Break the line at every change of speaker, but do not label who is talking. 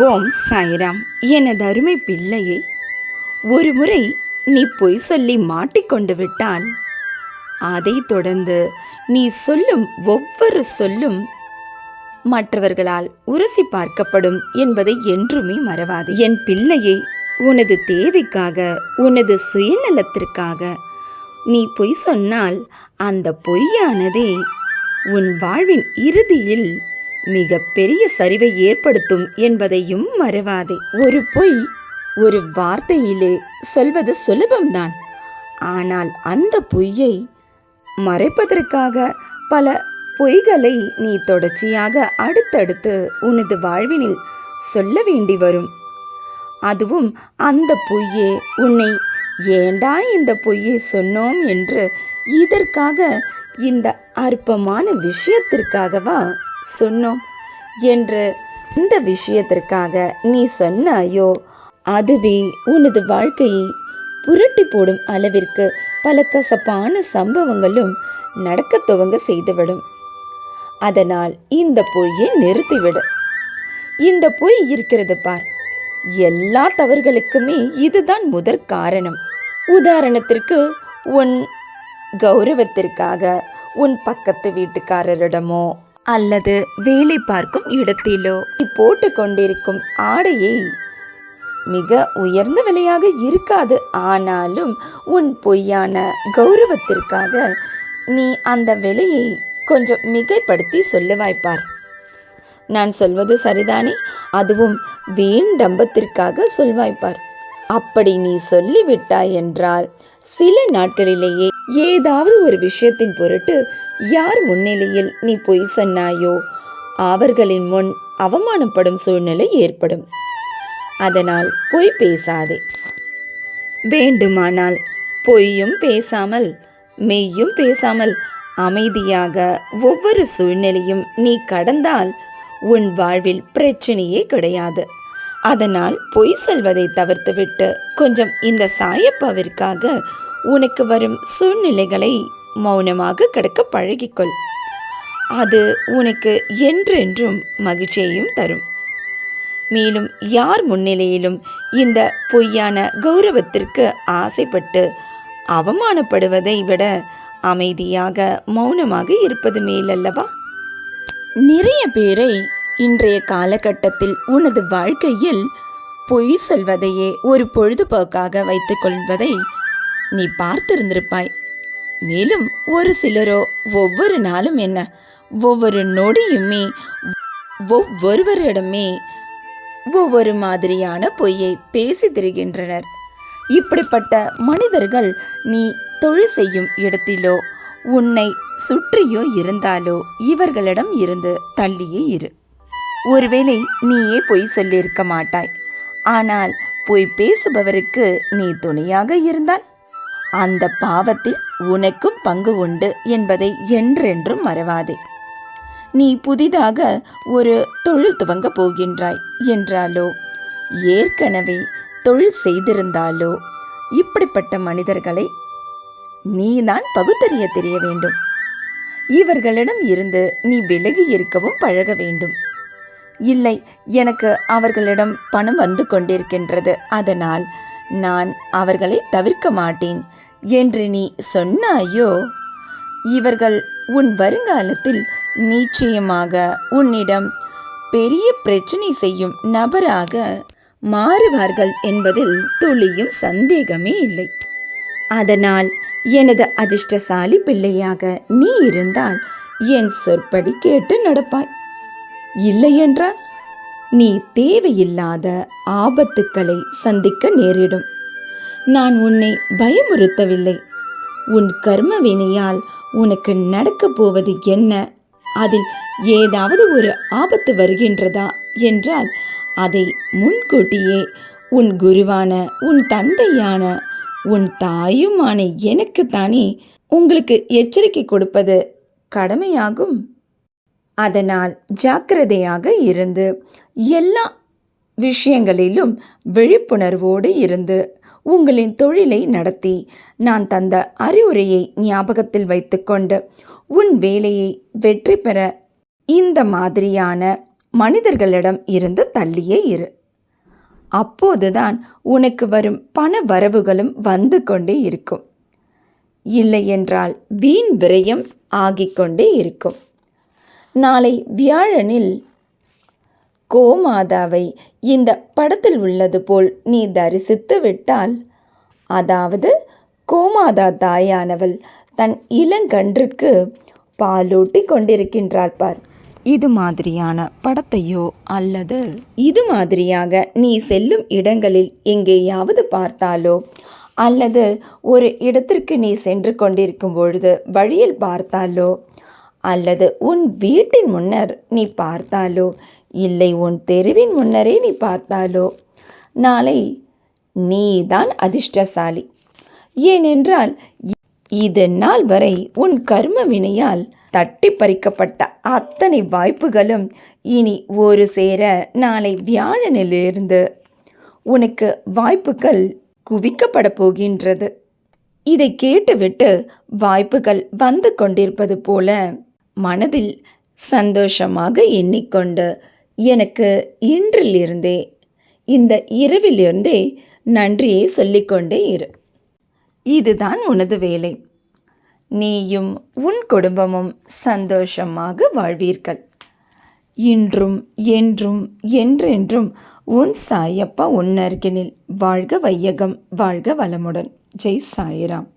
ஓம் சாய்ராம். எனது அருமை பிள்ளையே, ஒரு முறை நீ பொய் சொல்லி மாட்டிக்கொண்டு விட்டால் அதை தொடர்ந்து நீ சொல்லும் ஒவ்வொரு சொல்லும் மற்றவர்களால் உரசி பார்க்கப்படும் என்பதை என்றுமே மறவாது. என் பிள்ளையே, உனது தேவைக்காக, உனது சுயநலத்திற்காக நீ பொய் சொன்னால் அந்த பொய்யானதே உன் வாழ்வின் இறுதியில் மிக பெரிய சரிவை ஏற்படுத்தும் என்பதையும் மறவாதே. ஒரு பொய் ஒரு வார்த்தையிலே சொல்வது சுலபம்தான். ஆனால் அந்த பொய்யை மறைப்பதற்காக பல பொய்களை நீ தொடர்ச்சியாக அடுத்தடுத்து உனது வாழ்வினில் சொல்ல வேண்டி வரும். அதுவும் அந்த பொய்யே உன்னை ஏண்டா இந்த பொய்யை சொன்னோம் என்று இதற்காக, இந்த அற்பமான விஷயத்திற்காகவா சொன்னோம் என்று இந்த விஷயத்திற்காக நீ சொன்னாயோ, அதுவே உனது வாழ்க்கையை புரட்டி போடும் அளவிற்கு பல கசப்பான சம்பவங்களும் நடக்க துவங்க செய்துவிடும். அதனால் இந்த பொய்யை நிறுத்திவிடு. இந்த பொய் இருக்கிறது பார், எல்லா தவறுகளுக்குமே இதுதான் முதற் காரணம். உதாரணத்திற்கு, உன் கௌரவத்திற்காக உன் பக்கத்து வீட்டுக்காரரிடமோ அல்லது வேலை பார்க்கும் இடத்திலோ நீ போட்டு கொண்டிருக்கும் ஆடையை மிக உயர்ந்த விலையாக இருக்காது. ஆனாலும் உன் பொய்யான கௌரவத்திற்காக நீ அந்த விலையை கொஞ்சம் மிகைப்படுத்தி சொல்லுவாய்ப்பார். நான் சொல்வது சரிதானே? அதுவும் வேண்டம்பத்திற்காக சொல்வாய்ப்பார். அப்படி நீ சொல்லிவிட்டாய் என்றால் சில நாட்களிலேயே ஏதாவது ஒரு விஷயத்தின் பொருட்டு யார் முன்னிலையில் நீ பொய் சொன்னாயோ அவர்களின் முன் அவமானப்படும் சூழ்நிலை ஏற்படும். அதனால் பொய் பேசாதே. வேண்டுமானால் பொய்யும் பேசாமல் மெய்யும் பேசாமல் அமைதியாக ஒவ்வொரு சூழ்நிலையும் நீ கடந்தால் உன் வாழ்வில் பிரச்சனையே கிடையாது. அதனால் பொய் சொல்வதை தவிர்த்துவிட்டு கொஞ்சம் இந்த சாயப்பாவிற்காக உனக்கு வரும் சூழ்நிலைகளை மௌனமாக கடக்க பழகிக்கொள். அது உனக்கு என்றென்றும் மகிழ்ச்சியையும் தரும். மேலும் யார் முன்னிலையிலும் இந்த பொய்யான கௌரவத்திற்கு ஆசைப்பட்டு அவமானப்படுவதை விட அமைதியாக மௌனமாக இருப்பது மேலல்லவா? நிறைய பேரை இன்றைய காலகட்டத்தில் உனது வாழ்க்கையில் பொய் சொல்வதையே ஒரு பொழுதுபோக்காக வைத்துக் கொள்வதை நீ பார்த்திருந்திருப்பாய். மேலும் ஒரு சிலரோ ஒவ்வொரு நாளும் என்ன, ஒவ்வொரு நொடியுமே ஒவ்வொருவரிடமே ஒவ்வொரு மாதிரியான பொய்யை பேசி திரிகின்றனர். இப்படிப்பட்ட மனிதர்கள் நீ தொழில் செய்யும் இடத்திலோ உன்னை சுற்றியோ இருந்தாலோ இவர்களிடம் இருந்து தள்ளியே இரு. ஒருவேளை நீயே பொய் சொல்லியிருக்க மாட்டாய். ஆனால் பொய் பேசுபவருக்கு நீ துணையாக இருந்தால் அந்த பாவத்தில் உனக்கும் பங்கு உண்டு என்பதை என்றென்றும் மறவாதே. நீ புதிதாக ஒரு தொழில் துவங்க போகின்றாய் என்றாலோ ஏற்கனவே தொழில் செய்திருந்தாலோ இப்படிப்பட்ட மனிதர்களை நீதான் பகுத்தறிய தெரிய வேண்டும். இவர்களிடம் இருந்து நீ விலகி இருக்கவும் பழக வேண்டும். இல்லை, எனக்கு அவர்களிடம் பணம் வந்து கொண்டிருக்கின்றது, அதனால் நான் அவர்களை தவிர்க்க மாட்டேன் என்று நீ சொன்னாயோ, இவர்கள் உன் வருங்காலத்தில் நிச்சயமாக உன்னிடம் பெரிய பிரச்சனை செய்யும் நபராக மாறுவார்கள் என்பதில் துளியும் சந்தேகமே இல்லை. அதனால் எனது அதிர்ஷ்டசாலி பிள்ளையாக நீ இருந்தால் என் சொற்படி கேட்டு நடப்பாய். இல்லையென்றால் நீ தேவையில்லாத ஆபத்துக்களை சந்திக்க நேரிடும். நான் உன்னை பயமுறுத்தவில்லை. உன் கர்ம வினையால் உனக்கு நடக்கப் போவது என்ன, அதில் ஏதாவது ஒரு ஆபத்து வருகின்றதா என்றால் அதை முன்கூட்டியே உன் குருவான, உன் தந்தையான, உன் தாயுமான எனக்குத்தானே உங்களுக்கு எச்சரிக்கை கொடுப்பது கடமையாகும். அதனால் ஜாக்கிரதையாக இருந்து எல்லா விஷயங்களிலும் விழிப்புணர்வோடு இருந்து உங்களின் தொழிலை நடத்தி நான் தந்த அறிவுரையை ஞாபகத்தில் வைத்துக்கொண்டு உன் வேலையை வெற்றி பெற இந்த மாதிரியான மனிதர்களிடம் இருந்து தள்ளியே இரு. அப்போதுதான் உனக்கு வரும் பண வரவுகளும் வந்து கொண்டே இருக்கும். இல்லை என்றால் வீண் விரயம் ஆகிக்கொண்டே இருக்கும். நாளை வியாழனில் கோமாதாவை இந்த படத்தில் உள்ளது போல் நீ தரிசித்து விட்டால், அதாவது கோமாதா தாயானவள் தன் இளங்கன்றுக்கு பாலூட்டி கொண்டிருக்கின்றாள் பார். இது மாதிரியான படத்தையோ அல்லது இது மாதிரியாக நீ செல்லும் இடங்களில் எங்கேயாவது பார்த்தாலோ அல்லது ஒரு இடத்திற்கு நீ சென்று கொண்டிருக்கும் பொழுது வழியில் பார்த்தாலோ அல்லது உன் வீட்டின் முன்னர் நீ பார்த்தாலோ இல்லை உன் தெருவின் முன்னரே நீ பார்த்தாலோ நாளை நீதான் அதிர்ஷ்டசாலி. ஏனென்றால் இது நாள் வரை உன் கர்ம வினையால் தட்டி பறிக்கப்பட்ட அத்தனை வாய்ப்புகளும் இனி ஒரு சேர நாளை வியாழனிலிருந்து உனக்கு வாய்ப்புகள் குவிக்கப்பட போகின்றது. இதை கேட்டுவிட்டு வாய்ப்புகள் வந்து கொண்டிருப்பது போல மனதில் சந்தோஷமாக எண்ணிக்கொண்டு எனக்கு இன்றிலிருந்தே இந்த இரவிலிருந்தே நன்றியை சொல்லிக்கொண்டே இரு. இதுதான் உனது வேலை. நீயும் உன் குடும்பமும் சந்தோஷமாக வாழ்வீர்கள். இன்றும் என்றும் என்றென்றும் உன் சாயப்பா உன் அருகினில். வாழ்க வையகம், வாழ்க வளமுடன். ஜெய் சாய்ராம்.